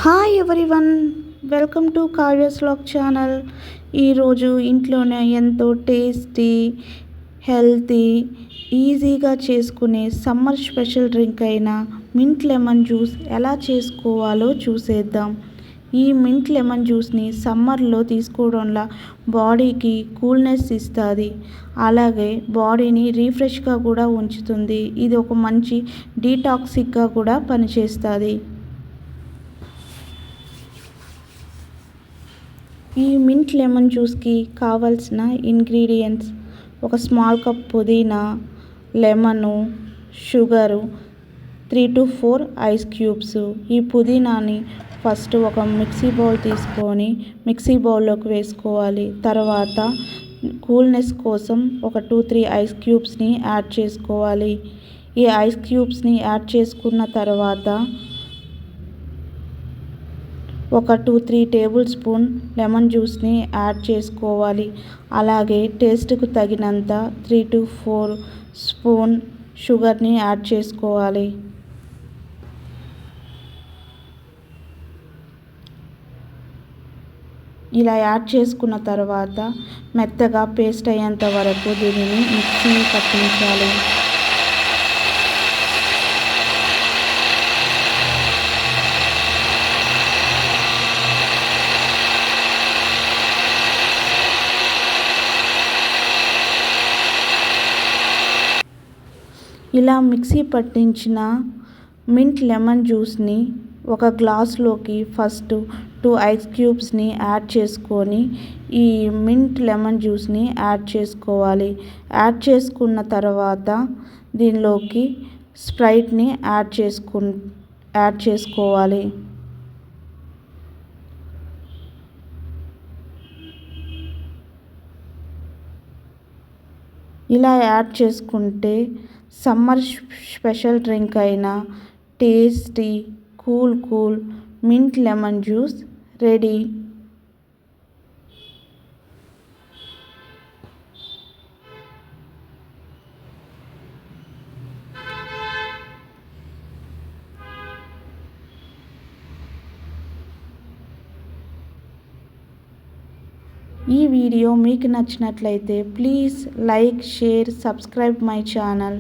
Hi everyone, welcome to Kavya's vlog channel. ఈరోజు ఇంట్లోనే ఎంతో టేస్టీ, హెల్తీ, ఈజీగా చేసుకునే సమ్మర్ స్పెషల్ డ్రింక్ అయిన మింట్ లెమన్ జ్యూస్ ఎలా చేసుకోవాలో చూసేద్దాం. ఈ మింట్ లెమన్ జ్యూస్ని సమ్మర్లో తీసుకోవడం వల్ల బాడీకి కూల్నెస్ ఇస్తుంది, అలాగే బాడీని రీఫ్రెష్గా కూడా ఉంచుతుంది. ఇది ఒక మంచి డీటాక్సిక్గా కూడా పనిచేస్తుంది. ఈ మింట్ లెమన్ జ్యూస్కి కావాల్సిన ఇంగ్రీడియంట్స్: ఒక స్మాల్ కప్ పుదీనా, lemon, sugar, 3 to 4 ice cubes. ఈ పుదీనాని ఫస్ట్ ఒక మిక్సీ బౌల్ తీసుకొని మిక్సీ బౌల్లోకి వేసుకోవాలి. తర్వాత కూల్నెస్ కోసం ఒక 2-3 ఐస్ క్యూబ్స్ని యాడ్ చేసుకోవాలి. ఈ ఐస్ క్యూబ్స్ని యాడ్ చేసుకున్న తర్వాత ఒక 2-3 టేబుల్ స్పూన్ లెమన్ జ్యూస్ని యాడ్ చేసుకోవాలి. అలాగే టేస్ట్కు తగినంత 3 to 4 స్పూన్ షుగర్ని యాడ్ చేసుకోవాలి. ఇలా యాడ్ చేసుకున్న తర్వాత మెత్తగా పేస్ట్ అయ్యేంత వరకు దీనిని మిక్సీ పట్టించాలి. ఇలా మిక్సీ పట్టించిన మింట్ లెమన్ జ్యూస్ని ఒక గ్లాస్లోకి ఫస్ట్ 2 ఐస్ క్యూబ్స్ని యాడ్ చేసుకొని ఈ మింట్ లెమన్ జ్యూస్ని యాడ్ చేసుకోవాలి. యాడ్ చేసుకున్న తర్వాత దీనిలోకి స్ప్రైట్ని యాడ్ చేసుకోవాలి. ఇలా యాడ్ చేసుకుంటే సమ్మర్ స్పెషల్ డ్రింక్ అయిన tasty cool mint lemon juice ready. ఈ వీడియో మీకు నచ్చినట్లయితే please like, share, subscribe my channel.